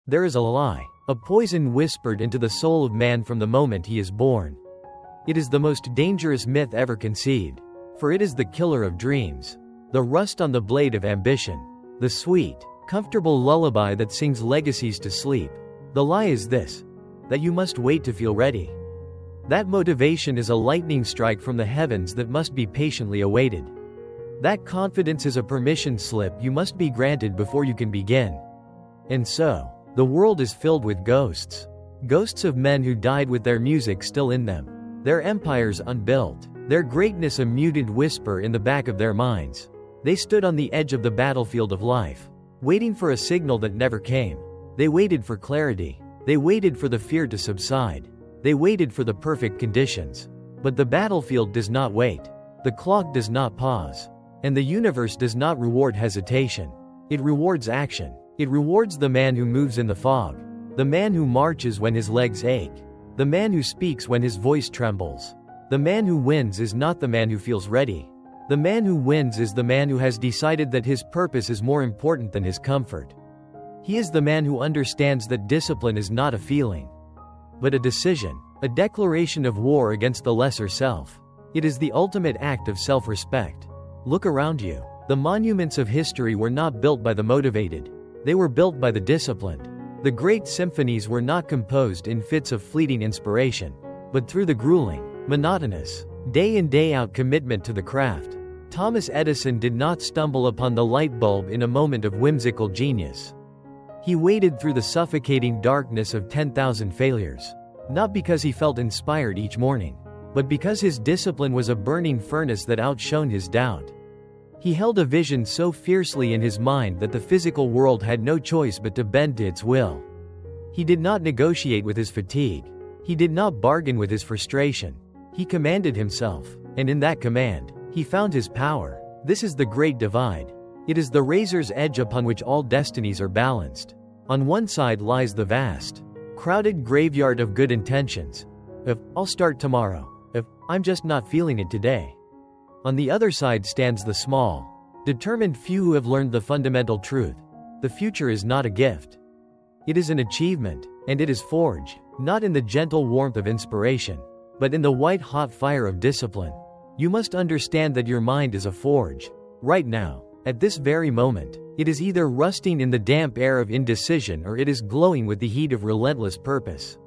There is a lie, a poison whispered into the soul of man from the moment he is born. It is the most dangerous myth ever conceived, for it is the killer of dreams, the rust on the blade of ambition, the sweet, comfortable lullaby that sings legacies to sleep. The lie is this: that you must wait to feel ready. That motivation is a lightning strike from the heavens that must be patiently awaited. That confidence is a permission slip you must be granted before you can begin. And so, the world is filled with ghosts. Ghosts of men who died with their music still in them, their empires unbuilt, their greatness a muted whisper in the back of their minds. They stood on the edge of the battlefield of life, waiting for a signal that never came. They waited for clarity. They waited for the fear to subside. They waited for the perfect conditions. But the battlefield does not wait. The clock does not pause. And the universe does not reward hesitation. It rewards action. It rewards the man who moves in the fog, the man who marches when his legs ache, the man who speaks when his voice trembles. The man who wins is not the man who feels ready. The man who wins is the man who has decided that his purpose is more important than his comfort. He is the man who understands that discipline is not a feeling, but a decision, a declaration of war against the lesser self. It is the ultimate act of self-respect. Look around you. The monuments of history were not built by the motivated. They were built by the disciplined. The great symphonies were not composed in fits of fleeting inspiration, but through the grueling, monotonous, day in day out commitment to the craft. Thomas Edison did not stumble upon the light bulb in a moment of whimsical genius. He waded through the suffocating darkness of 10,000 failures, not because he felt inspired each morning, but because his discipline was a burning furnace that outshone his doubt. He held a vision so fiercely in his mind that the physical world had no choice but to bend to its will. He did not negotiate with his fatigue. He did not bargain with his frustration. He commanded himself, and in that command, he found his power. This is the great divide. It is the razor's edge upon which all destinies are balanced. On one side lies the vast, crowded graveyard of good intentions. If I'll start tomorrow. If I'm just not feeling it today. On the other side stands the small, determined few who have learned the fundamental truth. The future is not a gift. It is an achievement, and it is forged, not in the gentle warmth of inspiration, but in the white-hot fire of discipline. You must understand that your mind is a forge. Right now, at this very moment, it is either rusting in the damp air of indecision or it is glowing with the heat of relentless purpose.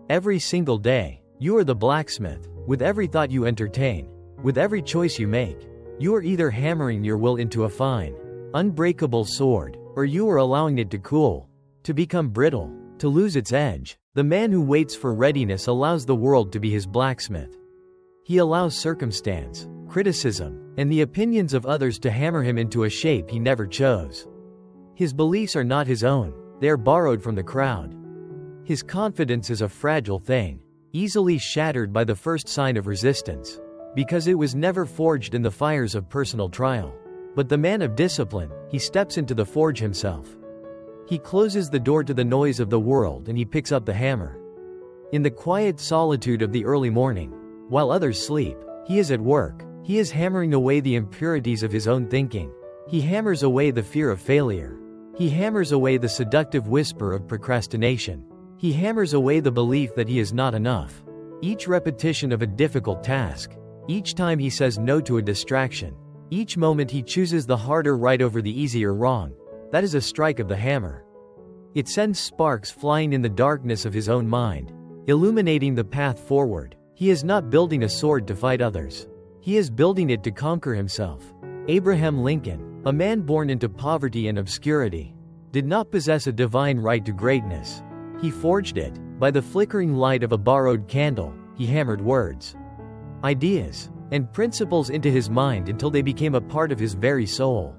Every single day, you are the blacksmith. With every thought you entertain, with every choice you make, you are either hammering your will into a fine, unbreakable sword, or you are allowing it to cool, to become brittle, to lose its edge. The man who waits for readiness allows the world to be his blacksmith. He allows circumstance, criticism, and the opinions of others to hammer him into a shape he never chose. His beliefs are not his own, they are borrowed from the crowd. His confidence is a fragile thing, easily shattered by the first sign of resistance, because it was never forged in the fires of personal trial. But the man of discipline, he steps into the forge himself. He closes the door to the noise of the world and he picks up the hammer. In the quiet solitude of the early morning, while others sleep, he is at work. He is hammering away the impurities of his own thinking. He hammers away the fear of failure. He hammers away the seductive whisper of procrastination. He hammers away the belief that he is not enough. Each repetition of a difficult task, each time he says no to a distraction, each moment he chooses the harder right over the easier wrong, that is a strike of the hammer. It sends sparks flying in the darkness of his own mind, illuminating the path forward. He is not building a sword to fight others. He is building it to conquer himself. Abraham Lincoln, a man born into poverty and obscurity, did not possess a divine right to greatness. He forged it. By the flickering light of a borrowed candle, he hammered words, ideas, and principles into his mind until they became a part of his very soul.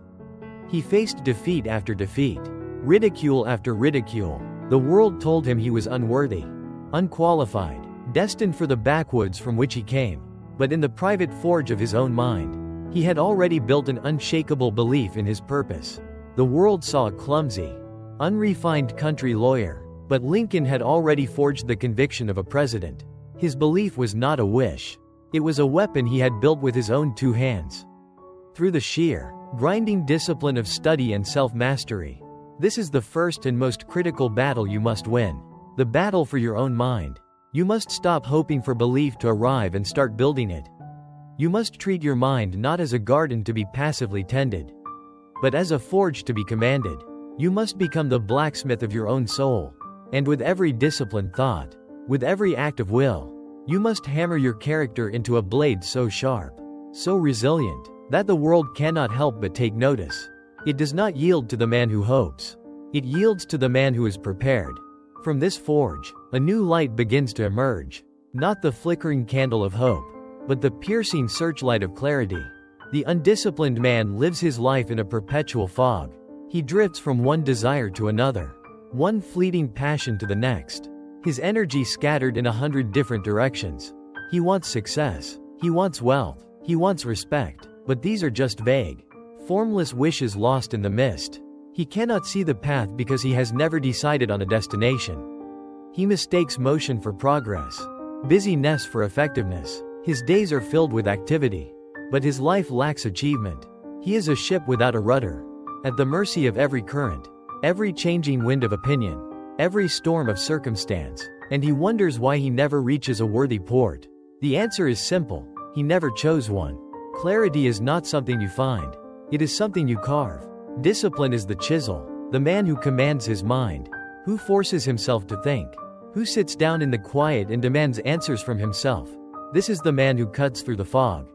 He faced defeat after defeat, ridicule after ridicule. The world told him he was unworthy, unqualified, destined for the backwoods from which he came. But in the private forge of his own mind, he had already built an unshakable belief in his purpose. The world saw a clumsy, unrefined country lawyer, but Lincoln had already forged the conviction of a president. His belief was not a wish. It was a weapon he had built with his own two hands. Through the sheer, grinding discipline of study and self-mastery, This is the first and most critical battle you must win. The battle for your own mind. You must stop hoping for belief to arrive and start building it. You must treat your mind not as a garden to be passively tended, but as a forge to be commanded. You must become the blacksmith of your own soul. And with every disciplined thought, with every act of will, you must hammer your character into a blade so sharp, so resilient, that the world cannot help but take notice. It does not yield to the man who hopes. It yields to the man who is prepared. From this forge, a new light begins to emerge. Not the flickering candle of hope, but the piercing searchlight of clarity. The undisciplined man lives his life in a perpetual fog. He drifts from one desire to another, one fleeting passion to the next. His energy scattered in 100 different directions. He wants success. He wants wealth. He wants respect. But these are just vague, formless wishes lost in the mist. He cannot see the path because he has never decided on a destination. He mistakes motion for progress, busyness for effectiveness. His days are filled with activity, but his life lacks achievement. He is a ship without a rudder, at the mercy of every current, every changing wind of opinion, every storm of circumstance, and he wonders why he never reaches a worthy port. The answer is simple: he never chose one. Clarity is not something you find, it is something you carve. Discipline is the chisel, the man who commands his mind, who forces himself to think, who sits down in the quiet and demands answers from himself. This is the man who cuts through the fog.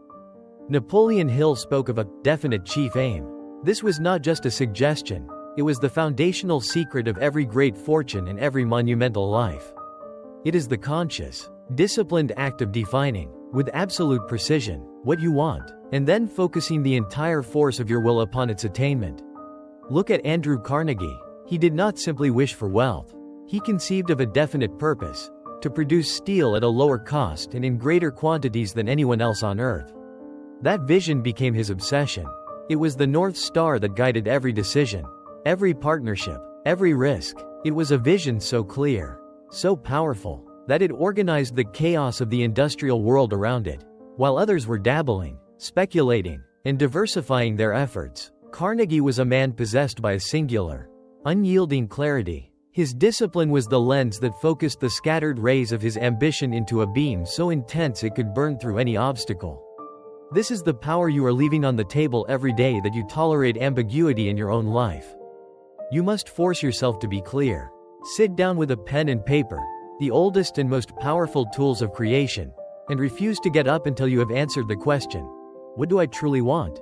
Napoleon Hill spoke of a definite chief aim. This was not just a suggestion, it was the foundational secret of every great fortune and every monumental life. It is the conscious, disciplined act of defining, with absolute precision, what you want, and then focusing the entire force of your will upon its attainment. Look at Andrew Carnegie. He did not simply wish for wealth. He conceived of a definite purpose: to produce steel at a lower cost and in greater quantities than anyone else on earth. That vision became his obsession. It was the North Star that guided every decision, every partnership, every risk. It was a vision so clear, so powerful, that it organized the chaos of the industrial world around it. While others were dabbling, speculating, and diversifying their efforts, Carnegie was a man possessed by a singular, unyielding clarity. His discipline was the lens that focused the scattered rays of his ambition into a beam so intense it could burn through any obstacle. This is the power you are leaving on the table every day that you tolerate ambiguity in your own life. You must force yourself to be clear. Sit down with a pen and paper, the oldest and most powerful tools of creation, and refuse to get up until you have answered the question: what do I truly want?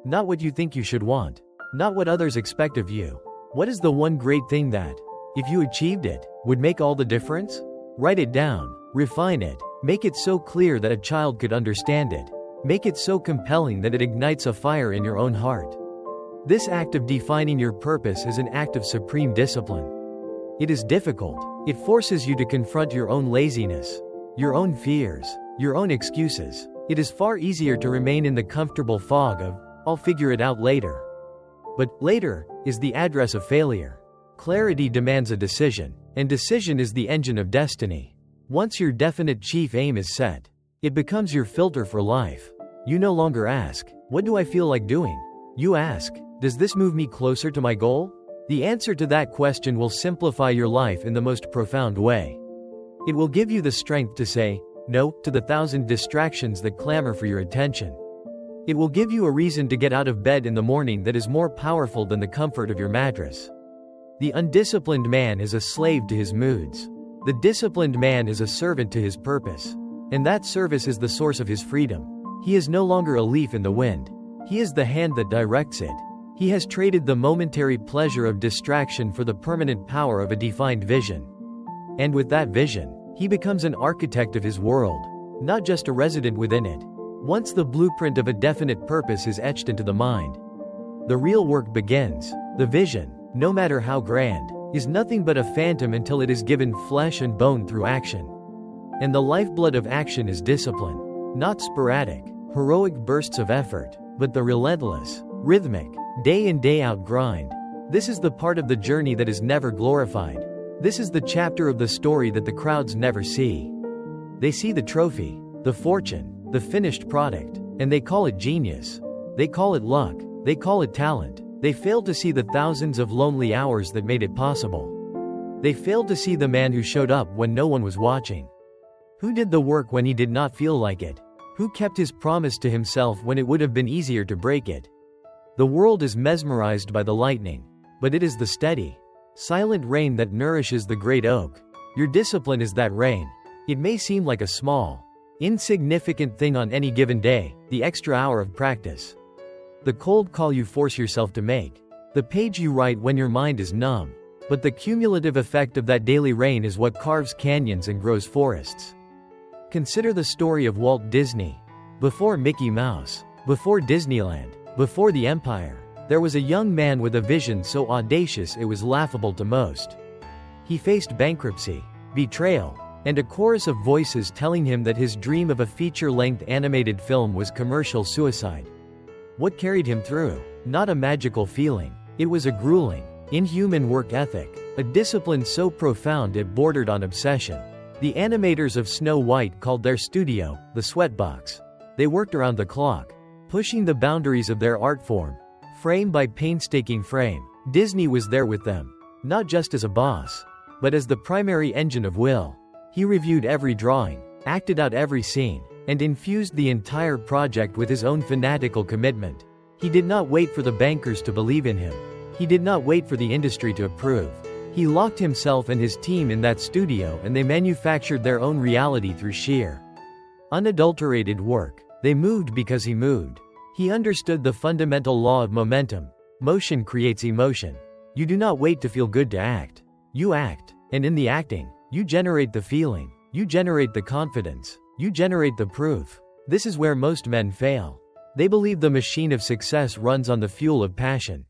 Not what you think you should want. Not what others expect of you. What is the one great thing that, if you achieved it, would make all the difference? Write it down. Refine it. Make it so clear that a child could understand it. Make it so compelling that it ignites a fire in your own heart. This act of defining your purpose is an act of supreme discipline. It is difficult. It forces you to confront your own laziness, your own fears, your own excuses. It is far easier to remain in the comfortable fog of, "I'll figure it out later." But later is the address of failure. Clarity demands a decision, and decision is the engine of destiny. Once your definite chief aim is set, it becomes your filter for life. You no longer ask, "What do I feel like doing?" You ask, "Does this move me closer to my goal?" The answer to that question will simplify your life in the most profound way. It will give you the strength to say no to the 1,000 distractions that clamor for your attention. It will give you a reason to get out of bed in the morning that is more powerful than the comfort of your mattress. The undisciplined man is a slave to his moods. The disciplined man is a servant to his purpose. And that service is the source of his freedom. He is no longer a leaf in the wind. He is the hand that directs it. He has traded the momentary pleasure of distraction for the permanent power of a defined vision. And with that vision, he becomes an architect of his world, not just a resident within it. Once the blueprint of a definite purpose is etched into the mind, the real work begins. The vision, no matter how grand, is nothing but a phantom until it is given flesh and bone through action. And the lifeblood of action is discipline. Not sporadic, heroic bursts of effort, but the relentless, rhythmic, day in day out grind. This is the part of the journey that is never glorified. This is the chapter of the story that the crowds never see. They see the trophy, the fortune, the finished product, and they call it genius. They call it luck. They call it talent. They failed to see the thousands of lonely hours that made it possible. They failed to see the man who showed up when no one was watching. Who did the work when he did not feel like it? Who kept his promise to himself when it would have been easier to break it? The world is mesmerized by the lightning, but it is the steady, silent rain that nourishes the great oak. Your discipline is that rain. It may seem like a small, insignificant thing on any given day, the extra hour of practice, the cold call you force yourself to make, the page you write when your mind is numb. But the cumulative effect of that daily rain is what carves canyons and grows forests. Consider the story of Walt Disney. Before Mickey Mouse, before Disneyland, before the empire, there was a young man with a vision so audacious it was laughable to most. He faced bankruptcy, betrayal, and a chorus of voices telling him that his dream of a feature-length animated film was commercial suicide. What carried him through? Not a magical feeling. It was a grueling, inhuman work ethic, a discipline so profound it bordered on obsession. The animators of Snow White called their studio the Sweatbox. They worked around the clock, pushing the boundaries of their art form, frame by painstaking frame. Disney was there with them, not just as a boss, but as the primary engine of will. He reviewed every drawing, acted out every scene, and infused the entire project with his own fanatical commitment. He did not wait for the bankers to believe in him. He did not wait for the industry to approve. He locked himself and his team in that studio and they manufactured their own reality through sheer, unadulterated work. They moved because he moved. He understood the fundamental law of momentum. Motion creates emotion. You do not wait to feel good to act. You act, and in the acting, you generate the feeling. You generate the confidence. You generate the proof. This is where most men fail. They believe the machine of success runs on the fuel of passion.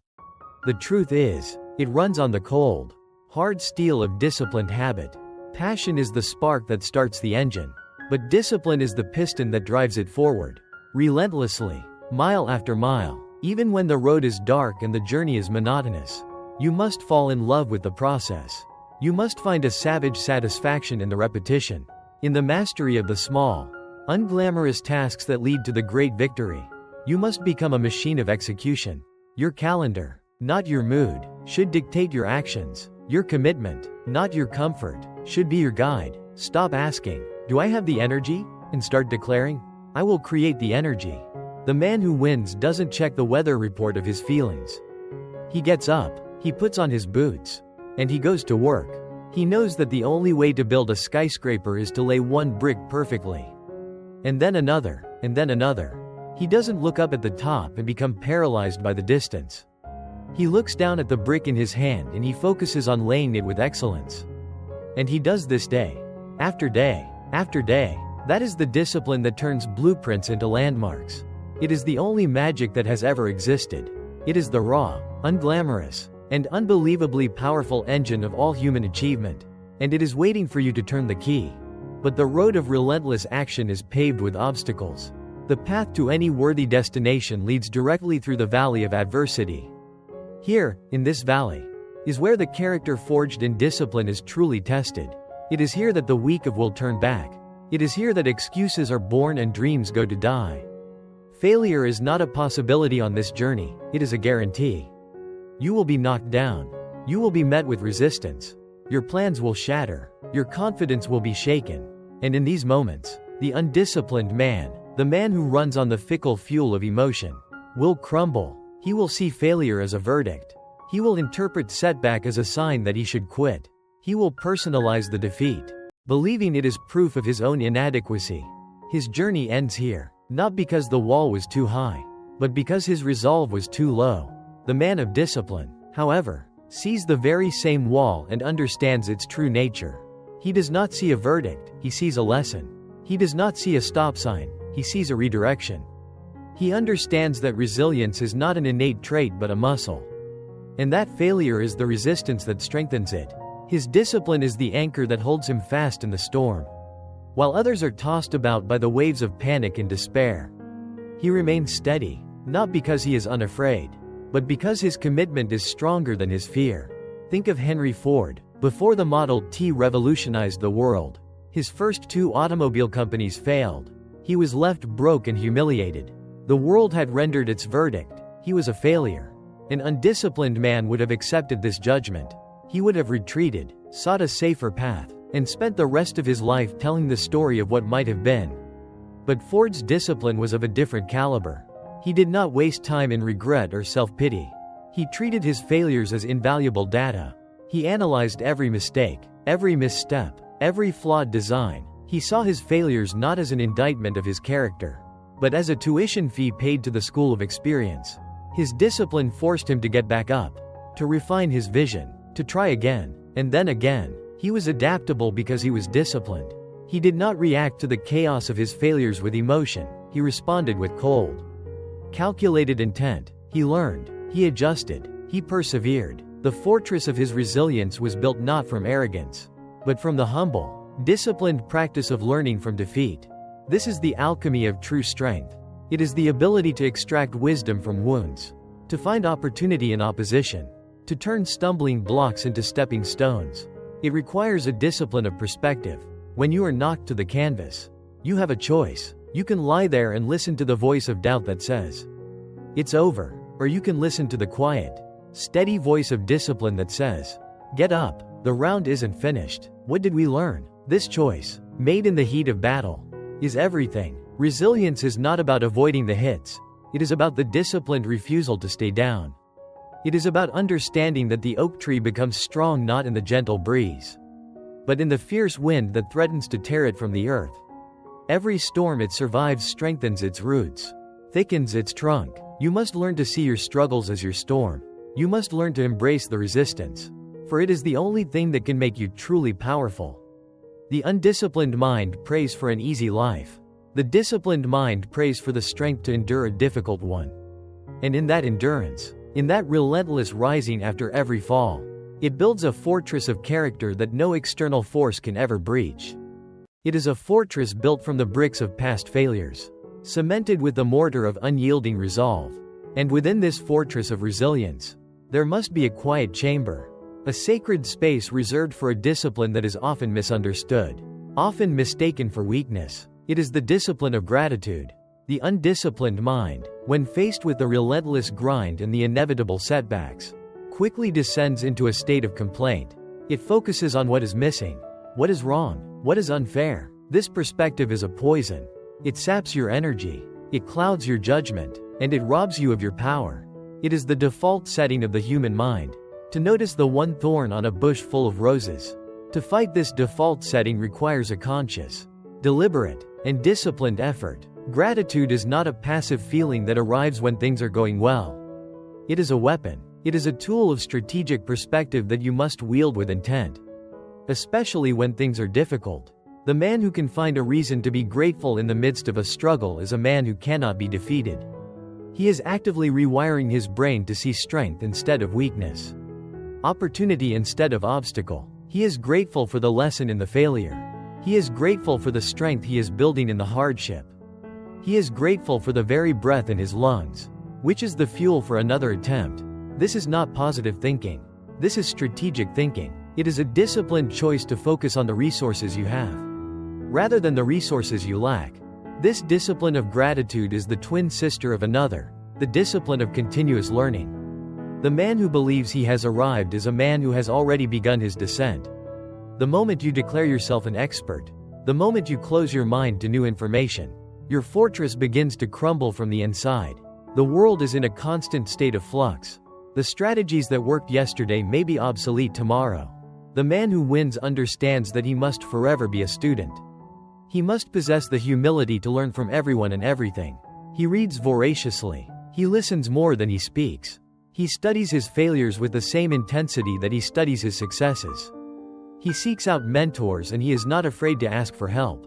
The truth is, it runs on the cold, hard steel of disciplined habit. Passion is the spark that starts the engine, but discipline is the piston that drives it forward, relentlessly, mile after mile. Even when the road is dark and the journey is monotonous, you must fall in love with the process. You must find a savage satisfaction in the repetition, in the mastery of the small, unglamorous tasks that lead to the great victory. You must become a machine of execution. Your calendar, not your mood, should dictate your actions. Your commitment, not your comfort, should be your guide. Stop asking, "Do I have the energy?" and start declaring, "I will create the energy." The man who wins doesn't check the weather report of his feelings. He gets up, he puts on his boots, and he goes to work. He knows that the only way to build a skyscraper is to lay one brick perfectly, and then another, and then another. He doesn't look up at the top and become paralyzed by the distance. He looks down at the brick in his hand and he focuses on laying it with excellence. And he does this day, after day, after day. That is the discipline that turns blueprints into landmarks. It is the only magic that has ever existed. It is the raw, unglamorous, and unbelievably powerful engine of all human achievement. And it is waiting for you to turn the key. But the road of relentless action is paved with obstacles. The path to any worthy destination leads directly through the valley of adversity. Here, in this valley, is where the character forged in discipline is truly tested. It is here that the weak of will turn back. It is here that excuses are born and dreams go to die. Failure is not a possibility on this journey, it is a guarantee. You will be knocked down. You will be met with resistance. Your plans will shatter. Your confidence will be shaken. And in these moments, the undisciplined man, the man who runs on the fickle fuel of emotion, will crumble. He will see failure as a verdict. He will interpret setback as a sign that he should quit. He will personalize the defeat, believing it is proof of his own inadequacy. His journey ends here, not because the wall was too high, but because his resolve was too low. The man of discipline, however, sees the very same wall and understands its true nature. He does not see a verdict, he sees a lesson. He does not see a stop sign, he sees a redirection. He understands that resilience is not an innate trait but a muscle. And that failure is the resistance that strengthens it. His discipline is the anchor that holds him fast in the storm. While others are tossed about by the waves of panic and despair, he remains steady, not because he is unafraid, but because his commitment is stronger than his fear. Think of Henry Ford. Before the Model T revolutionized the world, his first 2 automobile companies failed. He was left broke and humiliated. The world had rendered its verdict. He was a failure. An undisciplined man would have accepted this judgment. He would have retreated, sought a safer path, and spent the rest of his life telling the story of what might have been. But Ford's discipline was of a different caliber. He did not waste time in regret or self-pity. He treated his failures as invaluable data. He analyzed every mistake, every misstep, every flawed design. He saw his failures not as an indictment of his character, but as a tuition fee paid to the school of experience. His discipline forced him to get back up, to refine his vision, to try again, and then again. He was adaptable because he was disciplined. He did not react to the chaos of his failures with emotion. He responded with cold, calculated intent. He learned, he adjusted, he persevered. The fortress of his resilience was built not from arrogance, but from the humble, disciplined practice of learning from defeat. This is the alchemy of true strength. It is the ability to extract wisdom from wounds, to find opportunity in opposition, to turn stumbling blocks into stepping stones. It requires a discipline of perspective. When you are knocked to the canvas, you have a choice. You can lie there and listen to the voice of doubt that says, "It's over," or you can listen to the quiet, steady voice of discipline that says, "Get up, the round isn't finished." What did we learn? This choice, made in the heat of battle, is everything. Resilience is not about avoiding the hits. It is about the disciplined refusal to stay down. It is about understanding that the oak tree becomes strong not in the gentle breeze, but in the fierce wind that threatens to tear it from the earth. Every storm it survives strengthens its roots, thickens its trunk. You must learn to see your struggles as your storm. You must learn to embrace the resistance, for it is the only thing that can make you truly powerful. The undisciplined mind prays for an easy life. The disciplined mind prays for the strength to endure a difficult one. And in that endurance, in that relentless rising after every fall, it builds a fortress of character that no external force can ever breach. It is a fortress built from the bricks of past failures, cemented with the mortar of unyielding resolve. And within this fortress of resilience, there must be a quiet chamber, a sacred space reserved for a discipline that is often misunderstood, often mistaken for weakness. It is the discipline of gratitude. The undisciplined mind, when faced with the relentless grind and the inevitable setbacks, quickly descends into a state of complaint. It focuses on what is missing, what is wrong, what is unfair. This perspective is a poison. It saps your energy, it clouds your judgment, and it robs you of your power. It is the default setting of the human mind, to notice the one thorn on a bush full of roses. To fight this default setting requires a conscious, deliberate, and disciplined effort. Gratitude is not a passive feeling that arrives when things are going well. It is a weapon. It is a tool of strategic perspective that you must wield with intent, especially when things are difficult. The man who can find a reason to be grateful in the midst of a struggle is a man who cannot be defeated. He is actively rewiring his brain to see strength instead of weakness, opportunity instead of obstacle. He is grateful for the lesson in the failure. He is grateful for the strength he is building in the hardship. He is grateful for the very breath in his lungs, which is the fuel for another attempt. This is not positive thinking. This is strategic thinking. It is a disciplined choice to focus on the resources you have, rather than the resources you lack. This discipline of gratitude is the twin sister of another, the discipline of continuous learning. The man who believes he has arrived is a man who has already begun his descent. The moment you declare yourself an expert, the moment you close your mind to new information, your fortress begins to crumble from the inside. The world is in a constant state of flux. The strategies that worked yesterday may be obsolete tomorrow. The man who wins understands that he must forever be a student. He must possess the humility to learn from everyone and everything. He reads voraciously. He listens more than he speaks. He studies his failures with the same intensity that he studies his successes. He seeks out mentors and he is not afraid to ask for help.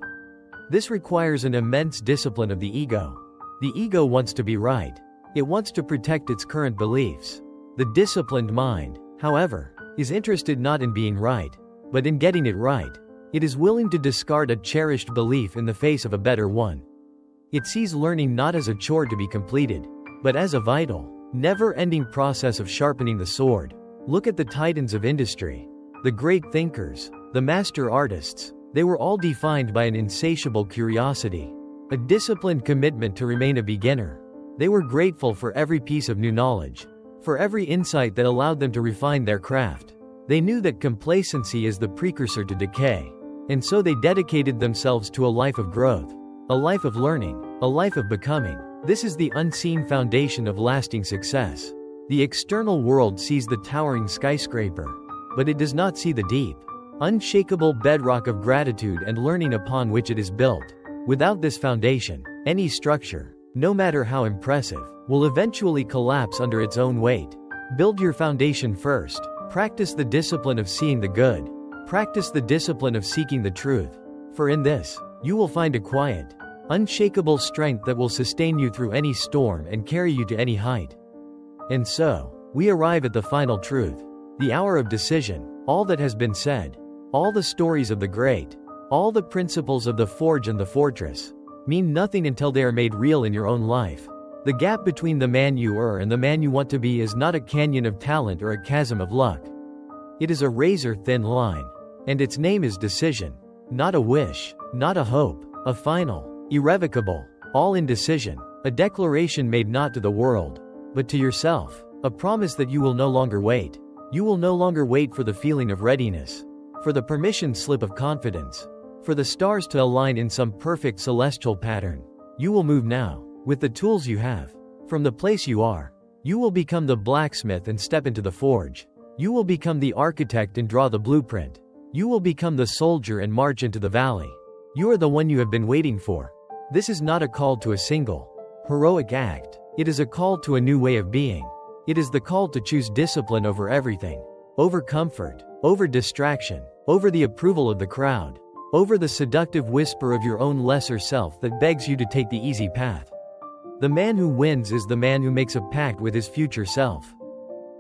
This requires an immense discipline of the ego. The ego wants to be right. It wants to protect its current beliefs. The disciplined mind, however, is interested not in being right, but in getting it right. It is willing to discard a cherished belief in the face of a better one. It sees learning not as a chore to be completed, but as a vital, never-ending process of sharpening the sword. Look at the titans of industry, the great thinkers, the master artists. They were all defined by an insatiable curiosity, a disciplined commitment to remain a beginner. They were grateful for every piece of new knowledge, for every insight that allowed them to refine their craft. They knew that complacency is the precursor to decay. And so they dedicated themselves to a life of growth, a life of learning, a life of becoming. This is the unseen foundation of lasting success. The external world sees the towering skyscraper, but it does not see the deep, unshakable bedrock of gratitude and learning upon which it is built. Without this foundation, any structure, no matter how impressive, will eventually collapse under its own weight. Build your foundation first. Practice the discipline of seeing the good. Practice the discipline of seeking the truth. For in this, you will find a quiet, unshakable strength that will sustain you through any storm and carry you to any height. And so, we arrive at the final truth. The hour of decision. All that has been said, all the stories of the great, all the principles of the forge and the fortress, mean nothing until they are made real in your own life. The gap between the man you are and the man you want to be is not a canyon of talent or a chasm of luck. It is a razor-thin line. And its name is decision. Not a wish, not a hope, a final, irrevocable, all indecision, a declaration made not to the world, but to yourself, a promise that you will no longer wait. You will no longer wait for the feeling of readiness, for the permission slip of confidence, for the stars to align in some perfect celestial pattern. You will move now, with the tools you have, from the place you are. You will become the blacksmith and step into the forge. You will become the architect and draw the blueprint. You will become the soldier and march into the valley. You are the one you have been waiting for. This is not a call to a single, heroic act. It is a call to a new way of being. It is the call to choose discipline over everything. Over comfort, over distraction, over the approval of the crowd, over the seductive whisper of your own lesser self that begs you to take the easy path. The man who wins is the man who makes a pact with his future self.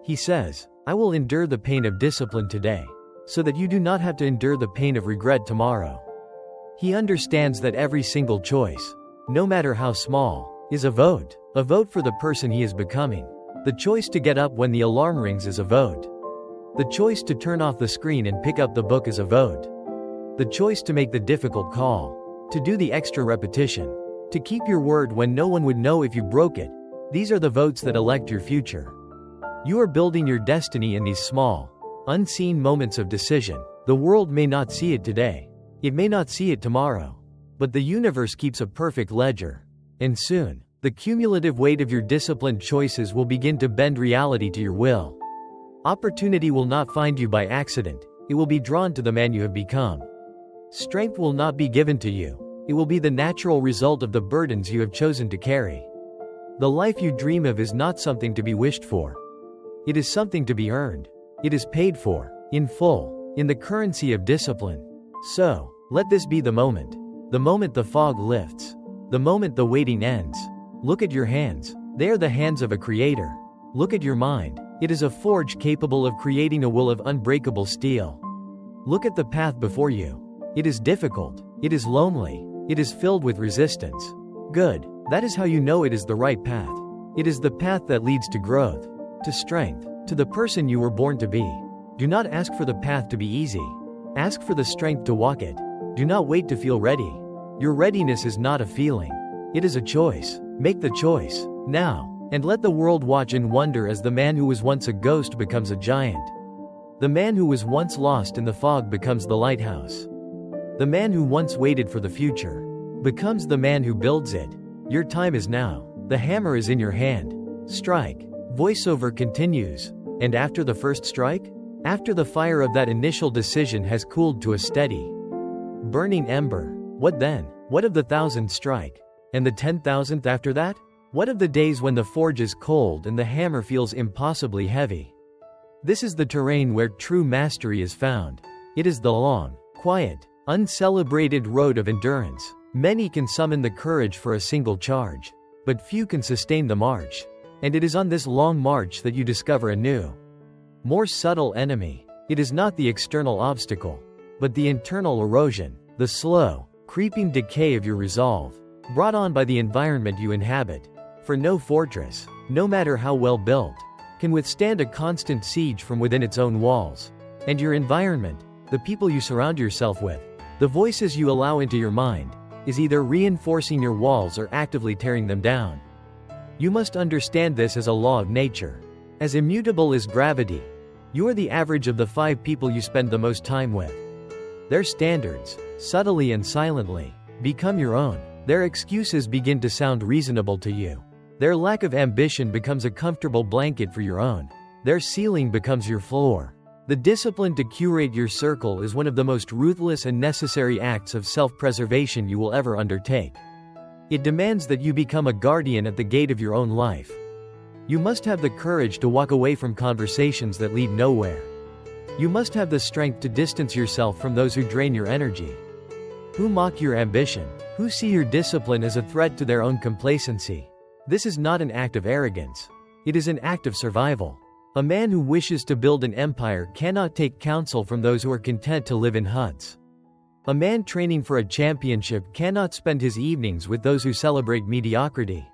He says, I will endure the pain of discipline today, so that you do not have to endure the pain of regret tomorrow. He understands that every single choice, no matter how small, is a vote for the person he is becoming. The choice to get up when the alarm rings is a vote. The choice to turn off the screen and pick up the book is a vote. The choice to make the difficult call, to do the extra repetition, to keep your word when no one would know if you broke it. These are the votes that elect your future. You are building your destiny in these small, unseen moments of decision. The world may not see it today. It may not see it tomorrow. But the universe keeps a perfect ledger. And soon, the cumulative weight of your disciplined choices will begin to bend reality to your will. Opportunity will not find you by accident. It will be drawn to the man you have become. Strength will not be given to you. It will be the natural result of the burdens you have chosen to carry. The life you dream of is not something to be wished for. It is something to be earned. It is paid for, in full, in the currency of discipline. So, let this be the moment the fog lifts, the moment the waiting ends. Look at your hands. They are the hands of a creator. Look at your mind. It is a forge capable of creating a will of unbreakable steel. Look at the path before you. It is difficult. It is lonely. It is filled with resistance. Good. That is how you know it is the right path. It is the path that leads to growth, to strength, to the person you were born to be. Do not ask for the path to be easy. Ask for the strength to walk it. Do not wait to feel ready. Your readiness is not a feeling. It is a choice. Make the choice, now, and let the world watch in wonder as the man who was once a ghost becomes a giant. The man who was once lost in the fog becomes the lighthouse. The man who once waited for the future becomes the man who builds it. Your time is now. The hammer is in your hand. Strike. Voiceover continues. And after the first strike? After the fire of that initial decision has cooled to a steady, burning ember, what then? What of the 1,000th strike? And the 10,000th after that? What of the days when the forge is cold and the hammer feels impossibly heavy? This is the terrain where true mastery is found. It is the long, quiet, uncelebrated road of endurance. Many can summon the courage for a single charge, but few can sustain the march. And it is on this long march that you discover a new, more subtle enemy. It is not the external obstacle, but the internal erosion, the slow, creeping decay of your resolve, brought on by the environment you inhabit. For no fortress, no matter how well built, can withstand a constant siege from within its own walls. And your environment, the people you surround yourself with, the voices you allow into your mind, is either reinforcing your walls or actively tearing them down. You must understand this as a law of nature. As immutable as gravity. You are the average of the 5 people you spend the most time with. Their standards, subtly and silently, become your own. Their excuses begin to sound reasonable to you. Their lack of ambition becomes a comfortable blanket for your own. Their ceiling becomes your floor. The discipline to curate your circle is one of the most ruthless and necessary acts of self-preservation you will ever undertake. It demands that you become a guardian at the gate of your own life. You must have the courage to walk away from conversations that lead nowhere. You must have the strength to distance yourself from those who drain your energy, who mock your ambition, who see your discipline as a threat to their own complacency. This is not an act of arrogance. It is an act of survival. A man who wishes to build an empire cannot take counsel from those who are content to live in huts. A man training for a championship cannot spend his evenings with those who celebrate mediocrity.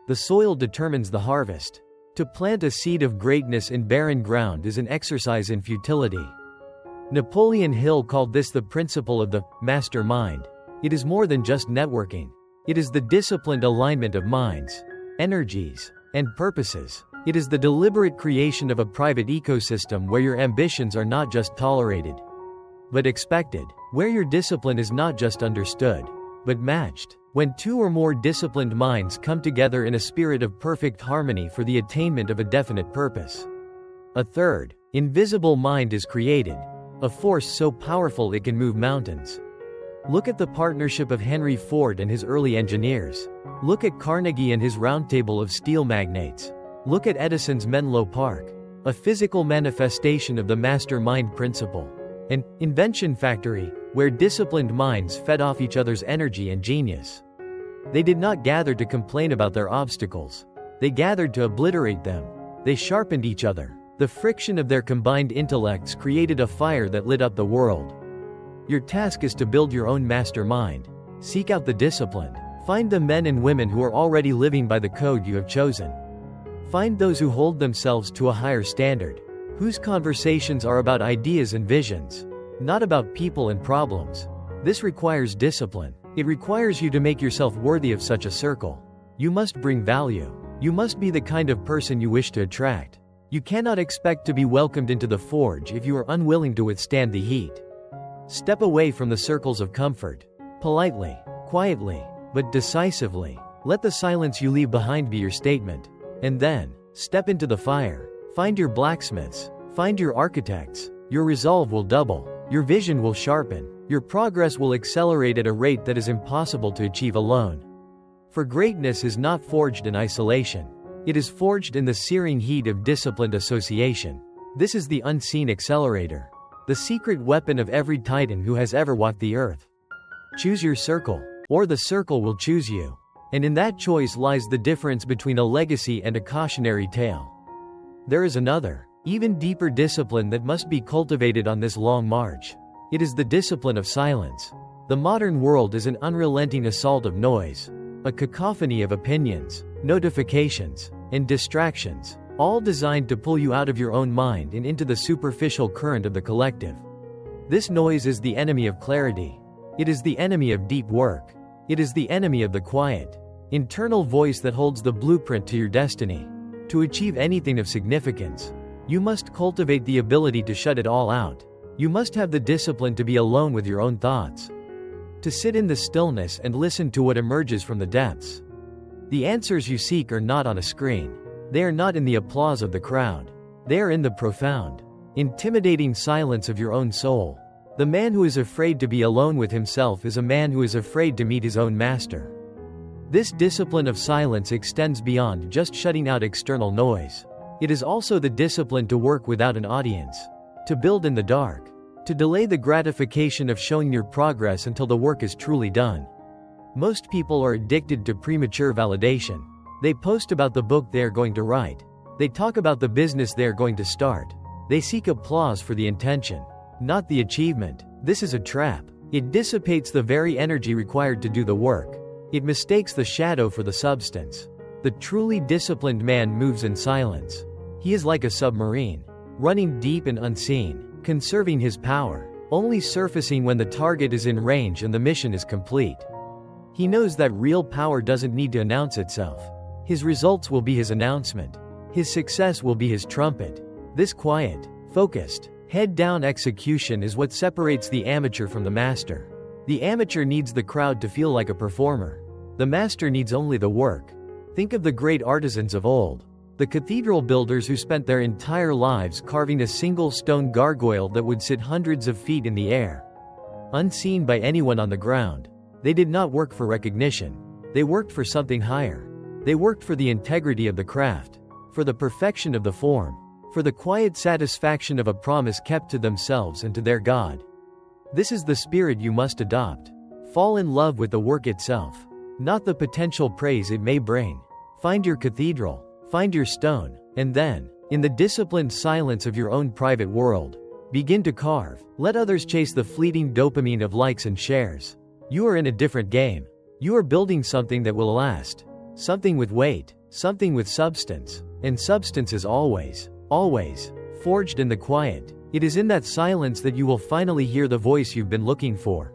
The soil determines the harvest. To plant a seed of greatness in barren ground is an exercise in futility. Napoleon Hill called this the principle of the mastermind. It is more than just networking. It is the disciplined alignment of minds, energies, and purposes. It is the deliberate creation of a private ecosystem where your ambitions are not just tolerated, but expected, where your discipline is not just understood, but matched. When 2 or more disciplined minds come together in a spirit of perfect harmony for the attainment of a definite purpose, a third, invisible mind is created, a force so powerful it can move mountains. Look at the partnership of Henry Ford and his early engineers. Look at Carnegie and his roundtable of steel magnates. Look at Edison's Menlo Park, a physical manifestation of the mastermind principle. An invention factory, where disciplined minds fed off each other's energy and genius. They did not gather to complain about their obstacles. They gathered to obliterate them. They sharpened each other. The friction of their combined intellects created a fire that lit up the world. Your task is to build your own mastermind. Seek out the disciplined. Find the men and women who are already living by the code you have chosen. Find those who hold themselves to a higher standard, whose conversations are about ideas and visions, not about people and problems. This requires discipline. It requires you to make yourself worthy of such a circle. You must bring value. You must be the kind of person you wish to attract. You cannot expect to be welcomed into the forge if you are unwilling to withstand the heat. Step away from the circles of comfort. Politely, quietly, but decisively. Let the silence you leave behind be your statement. And then, step into the fire. Find your blacksmiths. Find your architects. Your resolve will double. Your vision will sharpen. Your progress will accelerate at a rate that is impossible to achieve alone. For greatness is not forged in isolation. It is forged in the searing heat of disciplined association. This is the unseen accelerator. The secret weapon of every titan who has ever walked the earth. Choose your circle, or the circle will choose you. And in that choice lies the difference between a legacy and a cautionary tale. There is another, even deeper discipline that must be cultivated on this long march. It is the discipline of silence. The modern world is an unrelenting assault of noise, a cacophony of opinions, notifications, and distractions, all designed to pull you out of your own mind and into the superficial current of the collective. This noise is the enemy of clarity. It is the enemy of deep work. It is the enemy of the quiet, internal voice that holds the blueprint to your destiny. To achieve anything of significance, you must cultivate the ability to shut it all out. You must have the discipline to be alone with your own thoughts, to sit in the stillness and listen to what emerges from the depths. The answers you seek are not on a screen. They are not in the applause of the crowd. They are in the profound, intimidating silence of your own soul. The man who is afraid to be alone with himself is a man who is afraid to meet his own master. This discipline of silence extends beyond just shutting out external noise. It is also the discipline to work without an audience, to build in the dark, to delay the gratification of showing your progress until the work is truly done. Most people are addicted to premature validation. They post about the book they are going to write. They talk about the business they are going to start. They seek applause for the intention, not the achievement. This is a trap. It dissipates the very energy required to do the work. It mistakes the shadow for the substance. The truly disciplined man moves in silence. He is like a submarine, running deep and unseen, conserving his power, only surfacing when the target is in range and the mission is complete. He knows that real power doesn't need to announce itself. His results will be his announcement. His success will be his trumpet. This quiet, focused, head-down execution is what separates the amateur from the master. The amateur needs the crowd to feel like a performer. The master needs only the work. Think of the great artisans of old. The cathedral builders who spent their entire lives carving a single stone gargoyle that would sit hundreds of feet in the air, unseen by anyone on the ground. They did not work for recognition. They worked for something higher. They worked for the integrity of the craft, for the perfection of the form, for the quiet satisfaction of a promise kept to themselves and to their God. This is the spirit you must adopt. Fall in love with the work itself, not the potential praise it may bring. Find your cathedral, find your stone, and then, in the disciplined silence of your own private world, begin to carve. Let others chase the fleeting dopamine of likes and shares. You are in a different game. You are building something that will last. Something with weight, something with substance. And substance is always forged in the quiet. It is in that silence that you will finally hear the voice you've been looking for.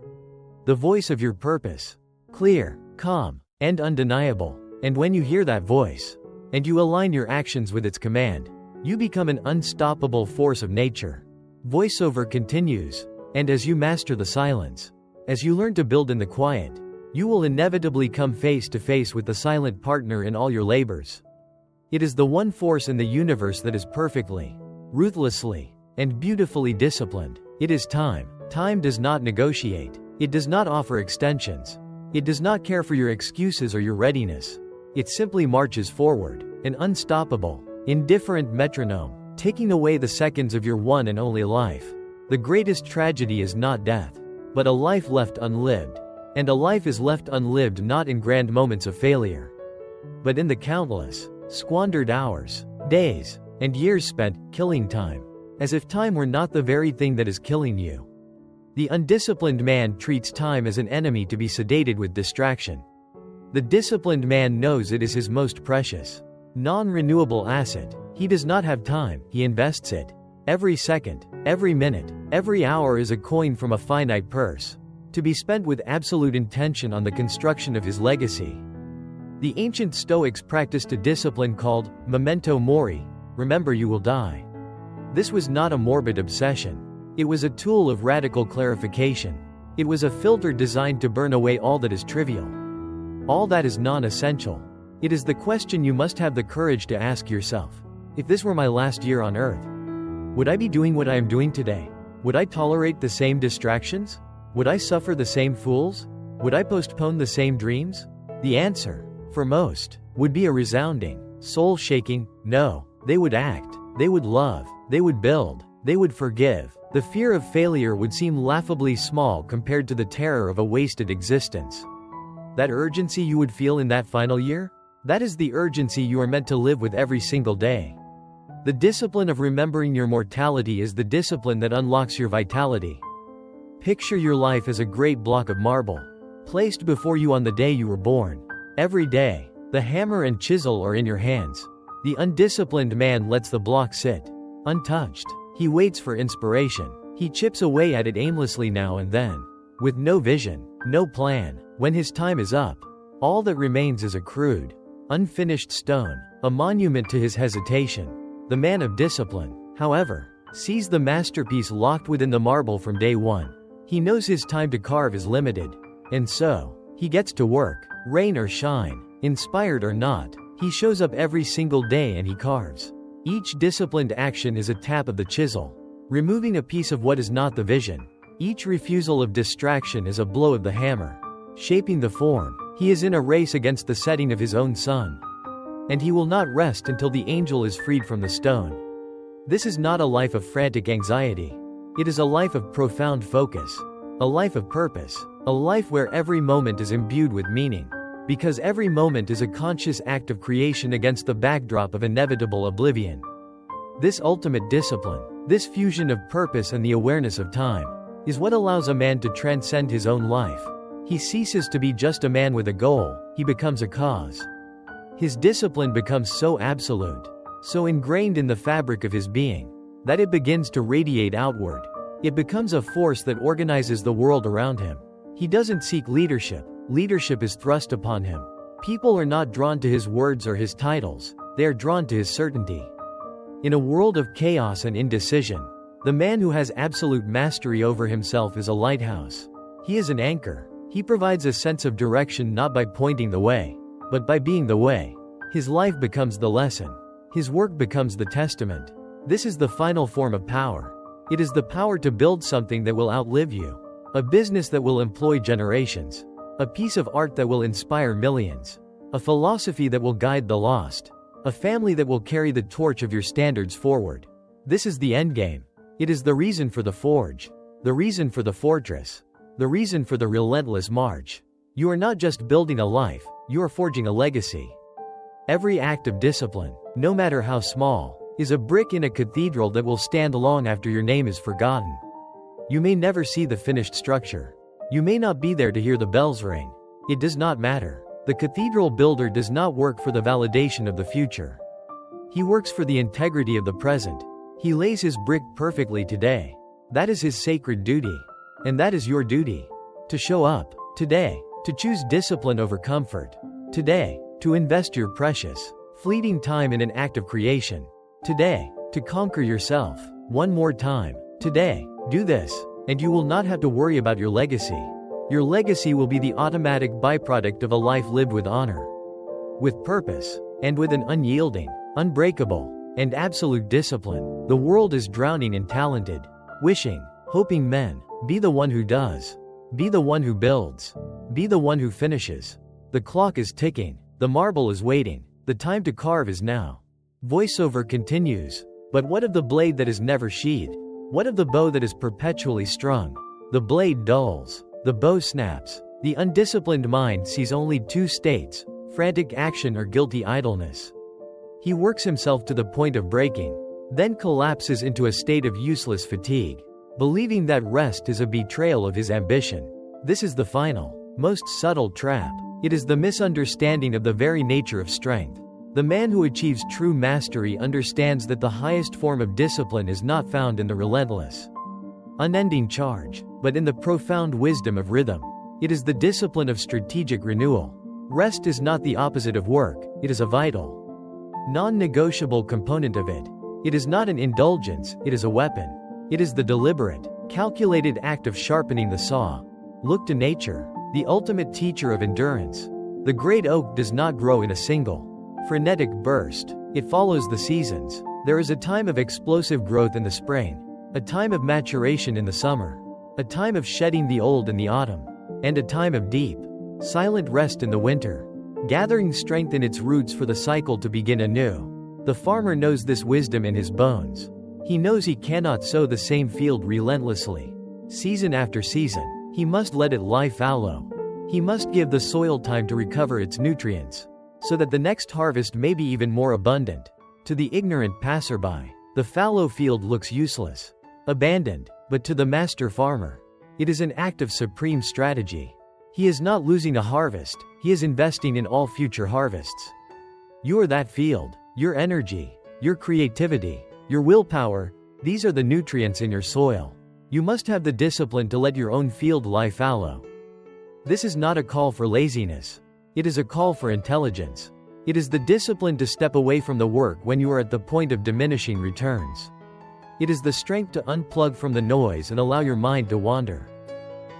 The voice of your purpose. Clear, calm, and undeniable. And when you hear that voice, and you align your actions with its command, you become an unstoppable force of nature. Voiceover continues. And as you master the silence, as you learn to build in the quiet, you will inevitably come face to face with the silent partner in all your labors. It is the one force in the universe that is perfectly, ruthlessly, and beautifully disciplined. It is time. Time does not negotiate. It does not offer extensions. It does not care for your excuses or your readiness. It simply marches forward, an unstoppable, indifferent metronome, taking away the seconds of your one and only life. The greatest tragedy is not death, but a life left unlived. And a life is left unlived not in grand moments of failure, but in the countless, squandered hours, days, and years spent killing time, as if time were not the very thing that is killing you. The undisciplined man treats time as an enemy to be sedated with distraction. The disciplined man knows it is his most precious, non-renewable asset. He does not have time, he invests it. Every second, every minute, every hour is a coin from a finite purse, to be spent with absolute intention on the construction of his legacy. The ancient Stoics practiced a discipline called memento mori, remember you will die. This was not a morbid obsession. It was a tool of radical clarification. It was a filter designed to burn away all that is trivial, all that is non-essential. It is the question you must have the courage to ask yourself. If this were my last year on earth, would I be doing what I am doing today? Would I tolerate the same distractions? Would I suffer the same fools? Would I postpone the same dreams? The answer, for most, would be a resounding, soul-shaking, no. They would act, they would love, they would build, they would forgive. The fear of failure would seem laughably small compared to the terror of a wasted existence. That urgency you would feel in that final year? That is the urgency you are meant to live with every single day. The discipline of remembering your mortality is the discipline that unlocks your vitality. Picture your life as a great block of marble, placed before you on the day you were born. Every day, the hammer and chisel are in your hands. The undisciplined man lets the block sit, untouched. He waits for inspiration. He chips away at it aimlessly now and then, with no vision, no plan. When his time is up, all that remains is a crude, unfinished stone, a monument to his hesitation. The man of discipline, however, sees the masterpiece locked within the marble from day one. He knows his time to carve is limited, and so, he gets to work, rain or shine, inspired or not. He shows up every single day and he carves. Each disciplined action is a tap of the chisel, removing a piece of what is not the vision. Each refusal of distraction is a blow of the hammer, shaping the form. He is in a race against the setting of his own sun, and he will not rest until the angel is freed from the stone. This is not a life of frantic anxiety. It is a life of profound focus, a life of purpose, a life where every moment is imbued with meaning, because every moment is a conscious act of creation against the backdrop of inevitable oblivion. This ultimate discipline, this fusion of purpose and the awareness of time, is what allows a man to transcend his own life. He ceases to be just a man with a goal, he becomes a cause. His discipline becomes so absolute, so ingrained in the fabric of his being, that it begins to radiate outward. It becomes a force that organizes the world around him. He doesn't seek leadership. Leadership is thrust upon him. People are not drawn to his words or his titles. They are drawn to his certainty. In a world of chaos and indecision, the man who has absolute mastery over himself is a lighthouse. He is an anchor. He provides a sense of direction not by pointing the way, but by being the way. His life becomes the lesson. His work becomes the testament. This is the final form of power. It is the power to build something that will outlive you, a business that will employ generations, a piece of art that will inspire millions, a philosophy that will guide the lost, a family that will carry the torch of your standards forward. This is the endgame. It is the reason for the forge, the reason for the fortress, the reason for the relentless march. You are not just building a life, you are forging a legacy. Every act of discipline, no matter how small, is a brick in a cathedral that will stand long after your name is forgotten. You may never see the finished structure. You may not be there to hear the bells ring. It does not matter. The cathedral builder does not work for the validation of the future. He works for the integrity of the present. He lays his brick perfectly today. That is his sacred duty. And that is your duty. To show up today, to choose discipline over comfort today, to invest your precious, fleeting time in an act of creation today, to conquer yourself one more time today. Do this, and you will not have to worry about your legacy. Your legacy will be the automatic byproduct of a life lived with honor, with purpose, and with an unyielding, unbreakable, and absolute discipline. The world is drowning in talented, wishing, hoping men. Be the one who does. Be the one who builds. Be the one who finishes. The clock is ticking. The marble is waiting. The time to carve is now. Voiceover continues. But what of the blade that is never sheathed? What of the bow that is perpetually strung? The blade dulls. The bow snaps. The undisciplined mind sees only two states: frantic action or guilty idleness. He works himself to the point of breaking, then collapses into a state of useless fatigue, believing that rest is a betrayal of his ambition. This is the final, most subtle trap. It is the misunderstanding of the very nature of strength. The man who achieves true mastery understands that the highest form of discipline is not found in the relentless, unending charge, but in the profound wisdom of rhythm. It is the discipline of strategic renewal. Rest is not the opposite of work, it is a vital, non-negotiable component of it. It is not an indulgence, it is a weapon. It is the deliberate, calculated act of sharpening the saw. Look to nature, the ultimate teacher of endurance. The great oak does not grow in a single, frenetic burst. It follows the seasons. There is a time of explosive growth in the spring, a time of maturation in the summer, a time of shedding the old in the autumn, and a time of deep, silent rest in the winter, gathering strength in its roots for the cycle to begin anew. The farmer knows this wisdom in his bones. He knows he cannot sow the same field relentlessly, season after season. He must let it lie fallow. He must give the soil time to recover its nutrients, so that the next harvest may be even more abundant. To the ignorant passerby, the fallow field looks useless, abandoned, but to the master farmer, it is an act of supreme strategy. He is not losing a harvest, he is investing in all future harvests. You are that field. Your energy, your creativity, your willpower, these are the nutrients in your soil. You must have the discipline to let your own field lie fallow. This is not a call for laziness. It is a call for intelligence. It is the discipline to step away from the work when you are at the point of diminishing returns. It is the strength to unplug from the noise and allow your mind to wander,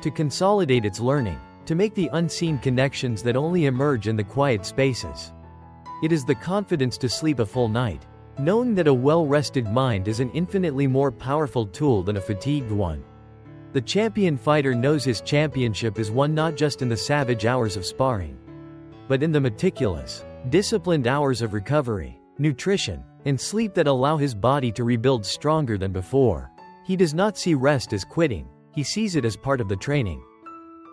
to consolidate its learning, to make the unseen connections that only emerge in the quiet spaces. It is the confidence to sleep a full night, knowing that a well-rested mind is an infinitely more powerful tool than a fatigued one. The champion fighter knows his championship is won not just in the savage hours of sparring, but in the meticulous, disciplined hours of recovery, nutrition, and sleep that allow his body to rebuild stronger than before. He does not see rest as quitting, he sees it as part of the training.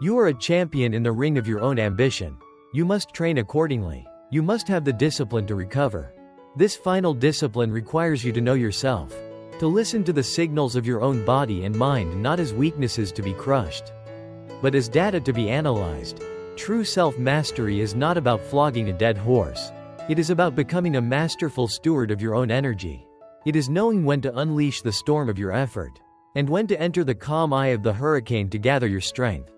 You are a champion in the ring of your own ambition. You must train accordingly. You must have the discipline to recover. This final discipline requires you to know yourself, to listen to the signals of your own body and mind not as weaknesses to be crushed, but as data to be analyzed. True self-mastery is not about flogging a dead horse. It is about becoming a masterful steward of your own energy. It is knowing when to unleash the storm of your effort, and when to enter the calm eye of the hurricane to gather your strength.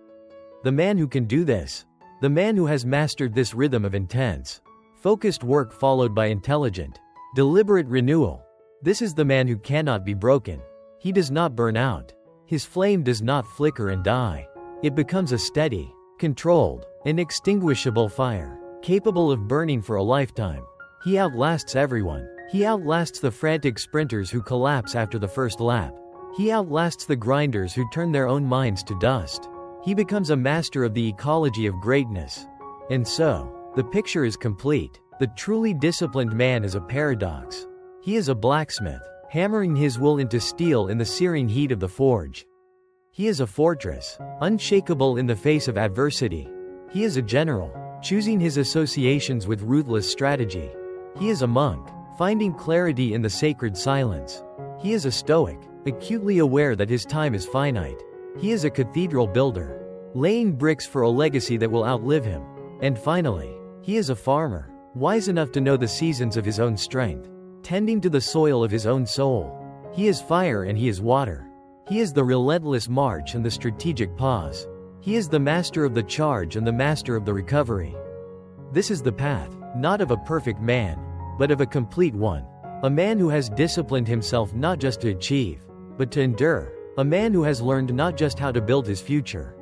The man who can do this, the man who has mastered this rhythm of intense, Focused work followed by intelligent, deliberate renewal. This is the man who cannot be broken. He does not burn out. His flame does not flicker and die. It becomes a steady, controlled, inextinguishable fire, capable of burning for a lifetime. He outlasts everyone. He outlasts the frantic sprinters who collapse after the first lap. He outlasts the grinders who turn their own minds to dust. He becomes a master of the ecology of greatness. And so, the picture is complete. The truly disciplined man is a paradox. He is a blacksmith, hammering his will into steel in the searing heat of the forge. He is a fortress, unshakable in the face of adversity. He is a general, choosing his associations with ruthless strategy. He is a monk, finding clarity in the sacred silence. He is a stoic, acutely aware that his time is finite. He is a cathedral builder, laying bricks for a legacy that will outlive him. And finally, he is a farmer, wise enough to know the seasons of his own strength, tending to the soil of his own soul. He is fire and he is water. He is the relentless march and the strategic pause. He is the master of the charge and the master of the recovery. This is the path, not of a perfect man, but of a complete one. A man who has disciplined himself not just to achieve, but to endure. A man who has learned not just how to build his future,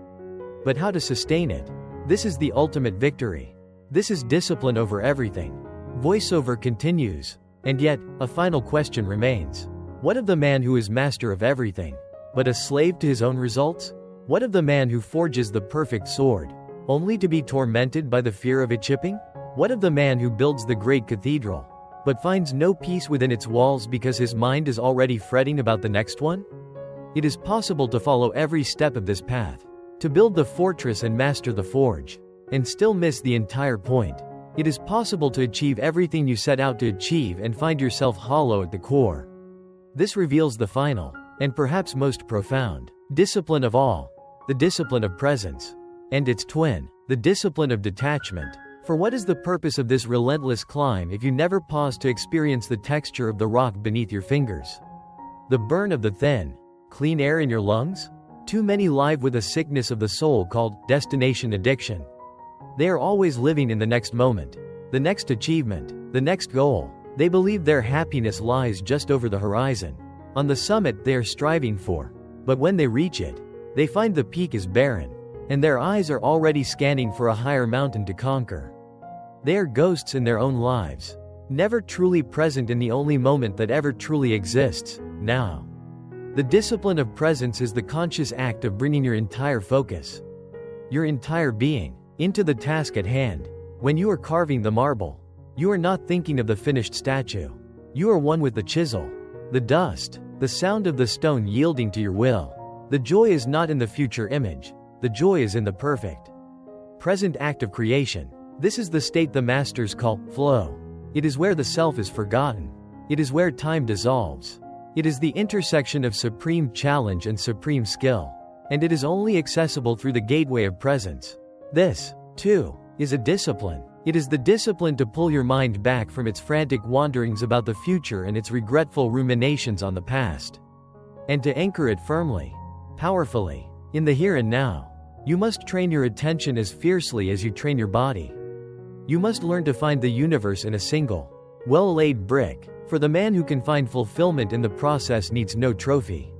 but how to sustain it. This is the ultimate victory. This is discipline over everything. Voiceover continues. And yet, a final question remains. What of the man who is master of everything, but a slave to his own results? What of the man who forges the perfect sword, only to be tormented by the fear of it chipping? What of the man who builds the great cathedral, but finds no peace within its walls because his mind is already fretting about the next one? It is possible to follow every step of this path, to build the fortress and master the forge, and still miss the entire point. It is possible to achieve everything you set out to achieve and find yourself hollow at the core. This reveals the final, and perhaps most profound, discipline of all, the discipline of presence, and its twin, the discipline of detachment. For what is the purpose of this relentless climb if you never pause to experience the texture of the rock beneath your fingers? The burn of the thin, clean air in your lungs? Too many live with a sickness of the soul called destination addiction. They are always living in the next moment, the next achievement, the next goal. They believe their happiness lies just over the horizon, on the summit they are striving for. But when they reach it, they find the peak is barren, and their eyes are already scanning for a higher mountain to conquer. They are ghosts in their own lives, never truly present in the only moment that ever truly exists, now. The discipline of presence is the conscious act of bringing your entire focus, your entire being, into the task at hand. When you are carving the marble, you are not thinking of the finished statue. You are one with the chisel, the dust, the sound of the stone yielding to your will. The joy is not in the future image. The joy is in the perfect, present act of creation. This is the state the masters call flow. It is where the self is forgotten. It is where time dissolves. It is the intersection of supreme challenge and supreme skill. And it is only accessible through the gateway of presence. This, too, is a discipline. It is the discipline to pull your mind back from its frantic wanderings about the future and its regretful ruminations on the past, and to anchor it firmly, powerfully, in the here and now. You must train your attention as fiercely as you train your body. You must learn to find the universe in a single, well-laid brick, for the man who can find fulfillment in the process needs no trophy.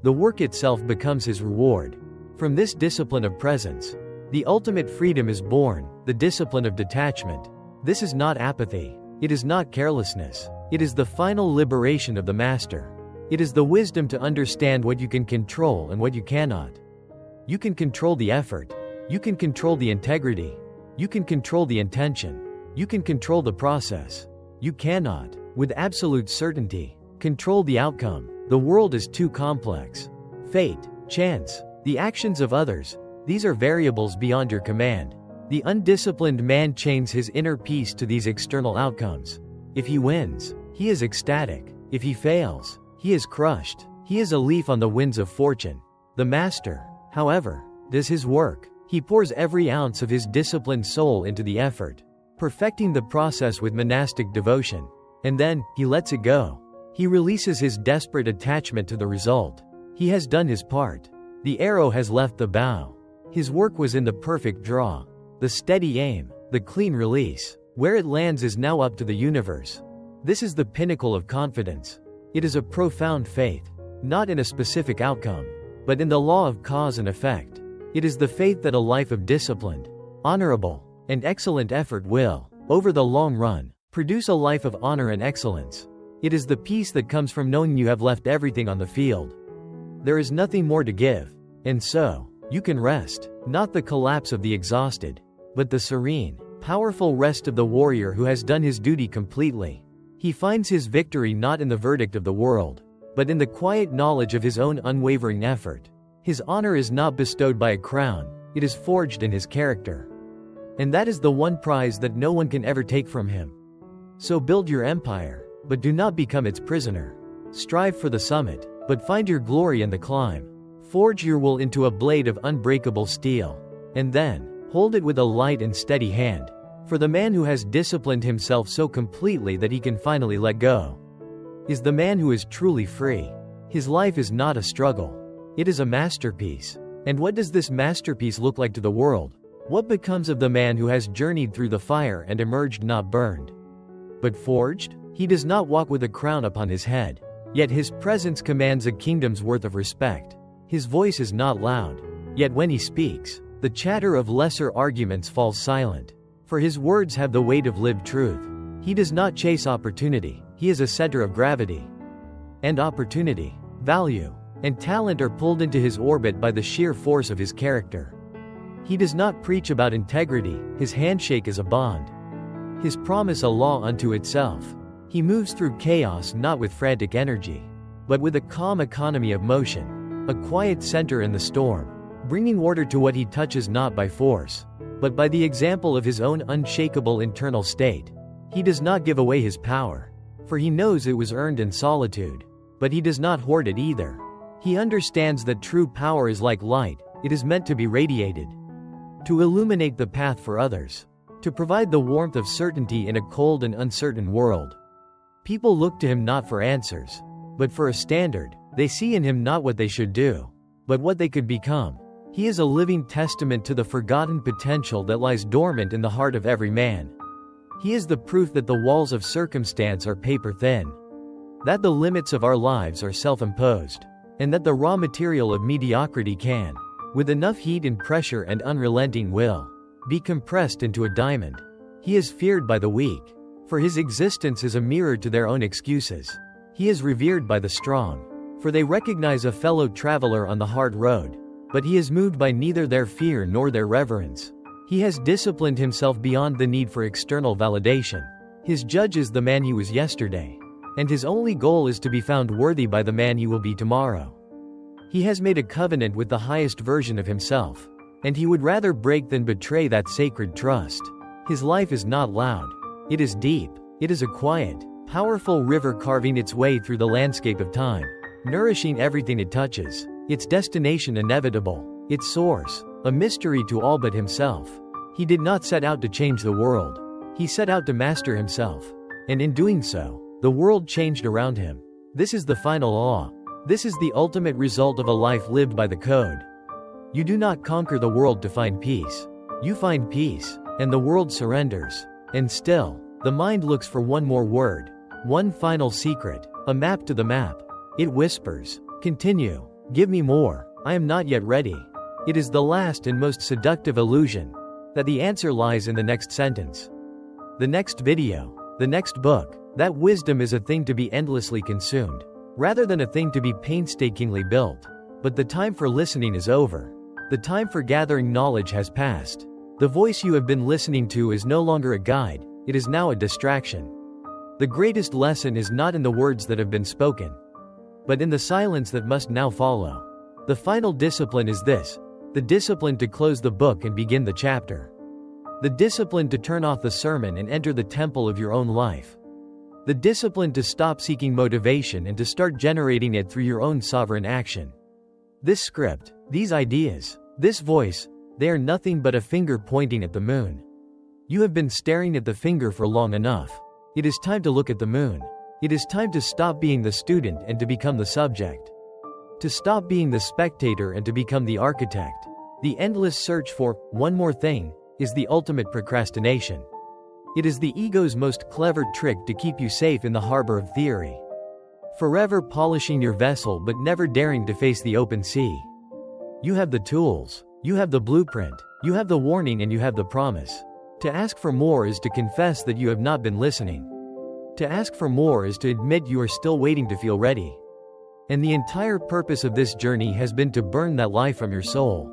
The work itself becomes his reward. From this discipline of presence, the ultimate freedom is born, the discipline of detachment. This is not apathy. It is not carelessness. It is the final liberation of the master. It is the wisdom to understand what you can control and what you cannot. You can control the effort. You can control the integrity. You can control the intention. You can control the process. You cannot, with absolute certainty, control the outcome. The world is too complex. Fate, chance, the actions of others, these are variables beyond your command. The undisciplined man chains his inner peace to these external outcomes. If he wins, he is ecstatic. If he fails, he is crushed. He is a leaf on the winds of fortune. The master, however, does his work. He pours every ounce of his disciplined soul into the effort, perfecting the process with monastic devotion. And then, he lets it go. He releases his desperate attachment to the result. He has done his part. The arrow has left the bow. His work was in the perfect draw, the steady aim, the clean release. Where it lands is now up to the universe. This is the pinnacle of confidence. It is a profound faith, not in a specific outcome, but in the law of cause and effect. It is the faith that a life of disciplined, honorable, and excellent effort will, over the long run, produce a life of honor and excellence. It is the peace that comes from knowing you have left everything on the field. There is nothing more to give, and so, you can rest, not the collapse of the exhausted, but the serene, powerful rest of the warrior who has done his duty completely. He finds his victory not in the verdict of the world, but in the quiet knowledge of his own unwavering effort. His honor is not bestowed by a crown, it is forged in his character. And that is the one prize that no one can ever take from him. So build your empire, but do not become its prisoner. Strive for the summit, but find your glory in the climb. Forge your will into a blade of unbreakable steel, and then, hold it with a light and steady hand. For the man who has disciplined himself so completely that he can finally let go is the man who is truly free. His life is not a struggle. It is a masterpiece. And what does this masterpiece look like to the world? What becomes of the man who has journeyed through the fire and emerged not burned, but forged? He does not walk with a crown upon his head, yet his presence commands a kingdom's worth of respect. His voice is not loud, yet when he speaks, the chatter of lesser arguments falls silent. For his words have the weight of lived truth. He does not chase opportunity, he is a center of gravity. And opportunity, value, and talent are pulled into his orbit by the sheer force of his character. He does not preach about integrity, his handshake is a bond, his promise a law unto itself. He moves through chaos not with frantic energy, but with a calm economy of motion, a quiet center in the storm, bringing order to what he touches not by force, but by the example of his own unshakable internal state. He does not give away his power, for he knows it was earned in solitude, but he does not hoard it either. He understands that true power is like light, it is meant to be radiated, to illuminate the path for others, to provide the warmth of certainty in a cold and uncertain world. People look to him not for answers, but for a standard. They see in him not what they should do, but what they could become. He is a living testament to the forgotten potential that lies dormant in the heart of every man. He is the proof that the walls of circumstance are paper thin, that the limits of our lives are self-imposed, and that the raw material of mediocrity can, with enough heat and pressure and unrelenting will, be compressed into a diamond. He is feared by the weak, for his existence is a mirror to their own excuses. He is revered by the strong, for they recognize a fellow traveler on the hard road, but he is moved by neither their fear nor their reverence. He has disciplined himself beyond the need for external validation. His judge is the man he was yesterday, and his only goal is to be found worthy by the man he will be tomorrow. He has made a covenant with the highest version of himself, and he would rather break than betray that sacred trust. His life is not loud. It is deep. It is a quiet, powerful river carving its way through the landscape of time, nourishing everything it touches. Its destination inevitable, its source, a mystery to all but himself. He did not set out to change the world. He set out to master himself. And in doing so, the world changed around him. This is the final law. This is the ultimate result of a life lived by the code. You do not conquer the world to find peace. You find peace, and the world surrenders. And still, the mind looks for one more word, one final secret, a map to the map. It whispers, continue, give me more, I am not yet ready. It is the last and most seductive illusion, that the answer lies in the next sentence, the next video, the next book. That wisdom is a thing to be endlessly consumed, rather than a thing to be painstakingly built. But the time for listening is over. The time for gathering knowledge has passed. The voice you have been listening to is no longer a guide, it is now a distraction. The greatest lesson is not in the words that have been spoken, but in the silence that must now follow. The final discipline is this: the discipline to close the book and begin the chapter. The discipline to turn off the sermon and enter the temple of your own life. The discipline to stop seeking motivation and to start generating it through your own sovereign action. This script, these ideas, this voice, they are nothing but a finger pointing at the moon. You have been staring at the finger for long enough. It is time to look at the moon. It is time to stop being the student and to become the subject. To stop being the spectator and to become the architect. The endless search for one more thing is the ultimate procrastination. It is the ego's most clever trick to keep you safe in the harbor of theory. Forever polishing your vessel but never daring to face the open sea. You have the tools, you have the blueprint, you have the warning, and you have the promise. To ask for more is to confess that you have not been listening. To ask for more is to admit you are still waiting to feel ready. And the entire purpose of this journey has been to burn that lie from your soul.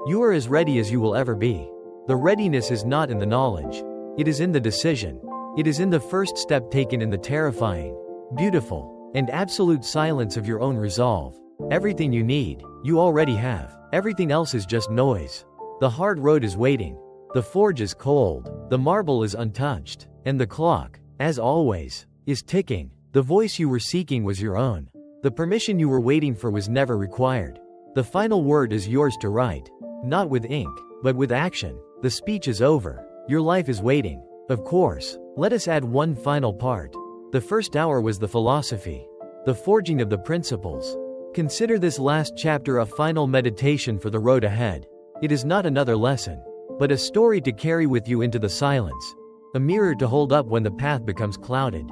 You are as ready as you will ever be. The readiness is not in the knowledge. It is in the decision. It is in the first step taken in the terrifying, beautiful, and absolute silence of your own resolve. Everything you need, you already have. Everything else is just noise. The hard road is waiting. The forge is cold. The marble is untouched. And the clock, as always, is ticking. The voice you were seeking was your own. The permission you were waiting for was never required. The final word is yours to write. Not with ink, but with action. The speech is over. Your life is waiting. Of course, let us add one final part. The first hour was the philosophy. The forging of the principles. Consider this last chapter a final meditation for the road ahead. It is not another lesson, but a story to carry with you into the silence. A mirror to hold up when the path becomes clouded.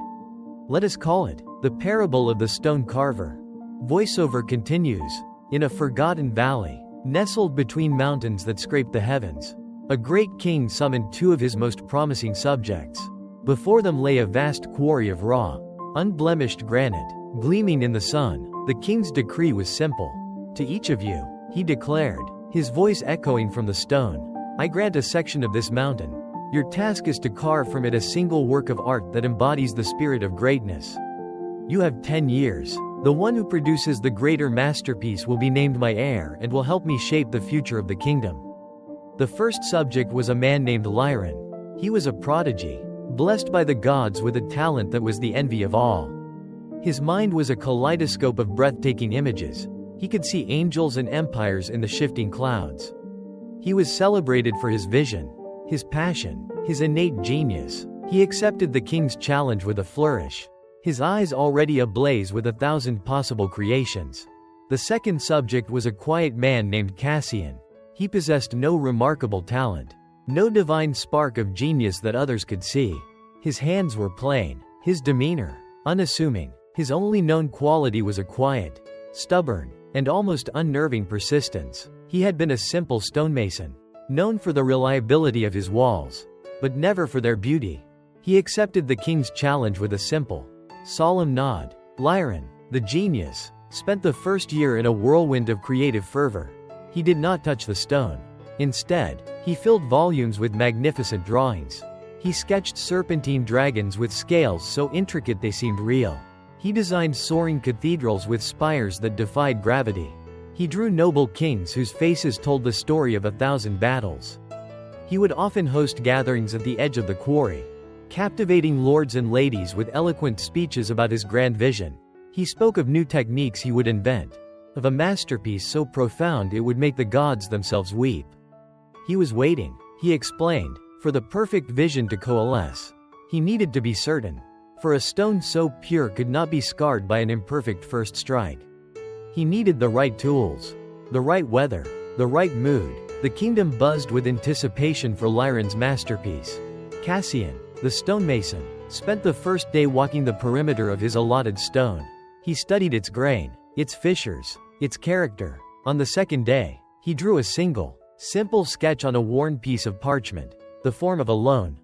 Let us call it the parable of the stone carver. Voiceover continues. In a forgotten valley, nestled between mountains that scrape the heavens, a great king summoned two of his most promising subjects. Before them lay a vast quarry of raw, unblemished granite, gleaming in the sun. The king's decree was simple. To each of you, he declared, his voice echoing from the stone, I grant a section of this mountain. Your task is to carve from it a single work of art that embodies the spirit of greatness. You have 10 years. The one who produces the greater masterpiece will be named my heir and will help me shape the future of the kingdom. The first subject was a man named Lyron. He was a prodigy, blessed by the gods with a talent that was the envy of all. His mind was a kaleidoscope of breathtaking images. He could see angels and empires in the shifting clouds. He was celebrated for his vision, his passion, his innate genius. He accepted the king's challenge with a flourish, his eyes already ablaze with 1,000 possible creations. The second subject was a quiet man named Cassian. He possessed no remarkable talent, no divine spark of genius that others could see. His hands were plain, his demeanor unassuming. His only known quality was a quiet, stubborn, and almost unnerving persistence. He had been a simple stonemason, known for the reliability of his walls, but never for their beauty. He accepted the king's challenge with a simple, solemn nod. Lyron, the genius, spent the first year in a whirlwind of creative fervor. He did not touch the stone. Instead, he filled volumes with magnificent drawings. He sketched serpentine dragons with scales so intricate they seemed real. He designed soaring cathedrals with spires that defied gravity. He drew noble kings whose faces told the story of 1,000 battles. He would often host gatherings at the edge of the quarry, captivating lords and ladies with eloquent speeches about his grand vision. He spoke of new techniques he would invent, of a masterpiece so profound it would make the gods themselves weep. He was waiting, he explained, for the perfect vision to coalesce. He needed to be certain, for a stone so pure could not be scarred by an imperfect first strike. He needed the right tools, the right weather, the right mood. The kingdom buzzed with anticipation for Lyron's masterpiece. Cassian, the stonemason, spent the first day walking the perimeter of his allotted stone. He studied its grain, its fissures, its character. On the second day, he drew a single, simple sketch on a worn piece of parchment, the form of a lone,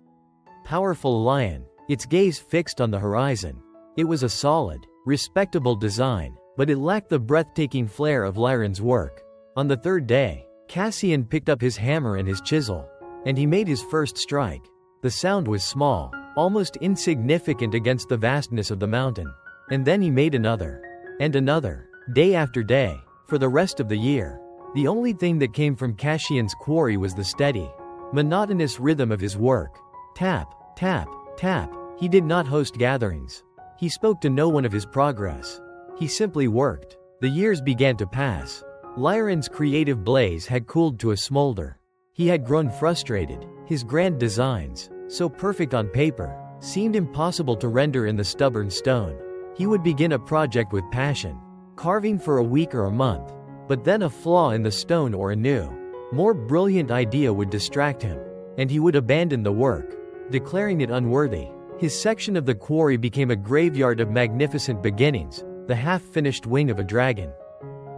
powerful lion, its gaze fixed on the horizon. It was a solid, respectable design, but it lacked the breathtaking flair of Lyron's work. On the third day, Cassian picked up his hammer and his chisel, and he made his first strike. The sound was small, almost insignificant against the vastness of the mountain. And then he made another, and another, day after day, for the rest of the year. The only thing that came from Cassian's quarry was the steady, monotonous rhythm of his work. Tap, tap, tap. He did not host gatherings. He spoke to no one of his progress. He simply worked. The years began to pass. Lyron's creative blaze had cooled to a smolder. He had grown frustrated. His grand designs, so perfect on paper, seemed impossible to render in the stubborn stone. He would begin a project with passion, carving for a week or a month. But then a flaw in the stone or a new, more brilliant idea would distract him, and he would abandon the work. declaring it unworthy. His section of the quarry became a graveyard of magnificent beginnings, the half-finished wing of a dragon,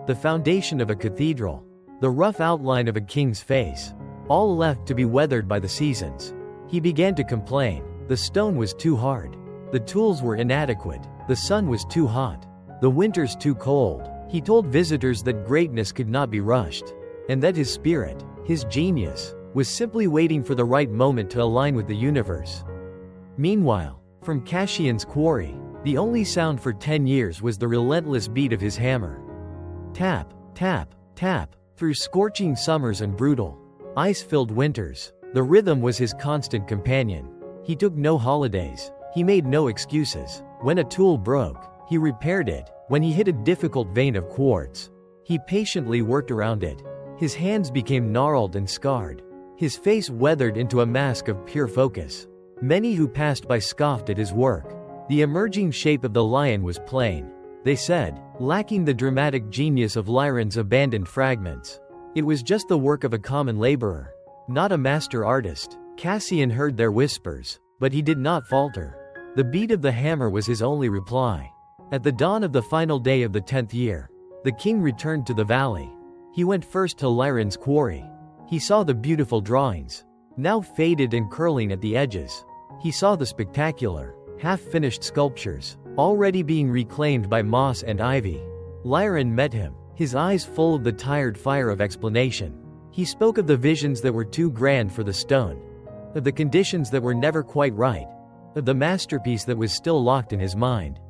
the foundation of a cathedral, the rough outline of a king's face, all left to be weathered by the seasons. He began to complain. The stone was too hard. The tools were inadequate. The sun was too hot. The winters too cold. He told visitors that greatness could not be rushed, and that his spirit, his genius, was simply waiting for the right moment to align with the universe. Meanwhile, from Cassian's quarry, the only sound for 10 years was the relentless beat of his hammer. Tap, tap, tap, through scorching summers and brutal, ice-filled winters. The rhythm was his constant companion. He took no holidays. He made no excuses. When a tool broke, he repaired it. When he hit a difficult vein of quartz, he patiently worked around it. His hands became gnarled and scarred. His face weathered into a mask of pure focus. Many who passed by scoffed at his work. The emerging shape of the lion was plain, they said, lacking the dramatic genius of Lyron's abandoned fragments. It was just the work of a common laborer, not a master artist. Cassian heard their whispers, but he did not falter. The beat of the hammer was his only reply. At the dawn of the final day of the 10th year, the king returned to the valley. He went first to Lyron's quarry. He saw the beautiful drawings, now faded and curling at the edges. He saw the spectacular, half-finished sculptures, already being reclaimed by moss and ivy. Lyron met him, his eyes full of the tired fire of explanation. He spoke of the visions that were too grand for the stone, of the conditions that were never quite right, of the masterpiece that was still locked in his mind,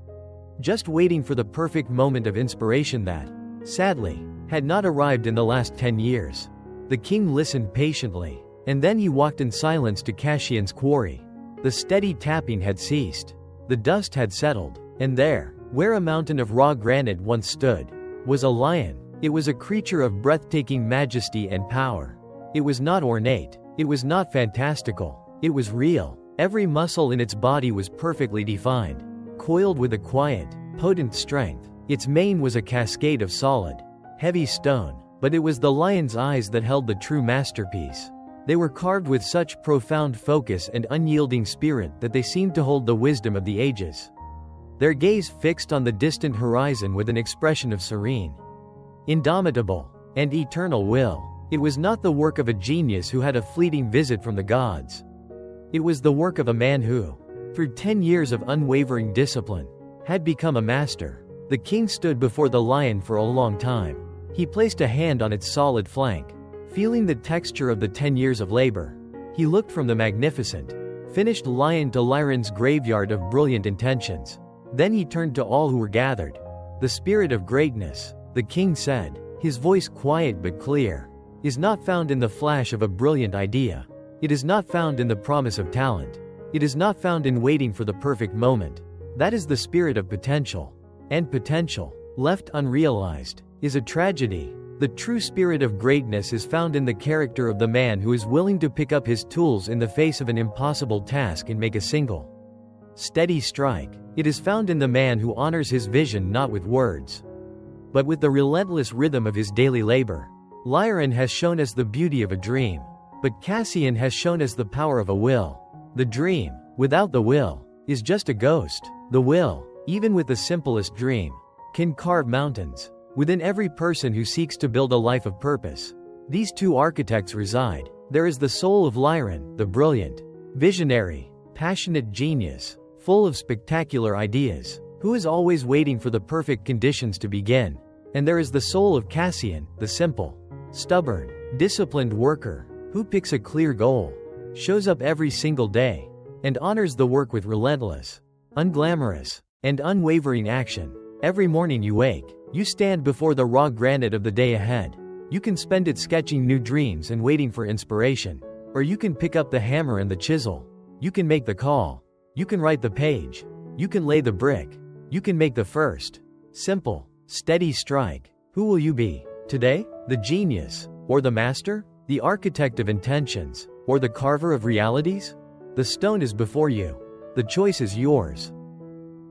just waiting for the perfect moment of inspiration that, sadly, had not arrived in the last 10 years. The king listened patiently, and then he walked in silence to Cassian's quarry. The steady tapping had ceased. The dust had settled, and there, where a mountain of raw granite once stood, was a lion. It was a creature of breathtaking majesty and power. It was not ornate. It was not fantastical. It was real. Every muscle in its body was perfectly defined, coiled with a quiet, potent strength. Its mane was a cascade of solid, heavy stone, but it was the lion's eyes that held the true masterpiece. They were carved with such profound focus and unyielding spirit that they seemed to hold the wisdom of the ages. Their gaze fixed on the distant horizon with an expression of serene, indomitable, and eternal will. It was not the work of a genius who had a fleeting visit from the gods. It was the work of a man who, through 10 years of unwavering discipline, had become a master. The king stood before the lion for a long time. He placed a hand on its solid flank, feeling the texture of the 10 years of labor. He looked from the magnificent, finished lion to Lyron's graveyard of brilliant intentions. Then he turned to all who were gathered. The spirit of greatness, the king said, his voice quiet but clear, is not found in the flash of a brilliant idea. It is not found in the promise of talent. It is not found in waiting for the perfect moment. That is the spirit of potential. And potential, left unrealized, is a tragedy. The true spirit of greatness is found in the character of the man who is willing to pick up his tools in the face of an impossible task and make a single, steady strike. It is found in the man who honors his vision not with words, but with the relentless rhythm of his daily labor. Lyron has shown us the beauty of a dream, but Cassian has shown us the power of a will. The dream, without the will, is just a ghost. The will, even with the simplest dream, can carve mountains. Within every person who seeks to build a life of purpose, these two architects reside. There is the soul of Lyron, the brilliant, visionary, passionate genius, full of spectacular ideas, who is always waiting for the perfect conditions to begin. And there is the soul of Cassian, the simple, stubborn, disciplined worker, who picks a clear goal, shows up every single day, and honors the work with relentless, unglamorous, and unwavering action. Every morning you wake, you stand before the raw granite of the day ahead. You can spend it sketching new dreams and waiting for inspiration. Or you can pick up the hammer and the chisel. You can make the call. You can write the page. You can lay the brick. You can make the first, simple, steady strike. Who will you be today? The genius, or the master? The architect of intentions, or the carver of realities? The stone is before you. The choice is yours.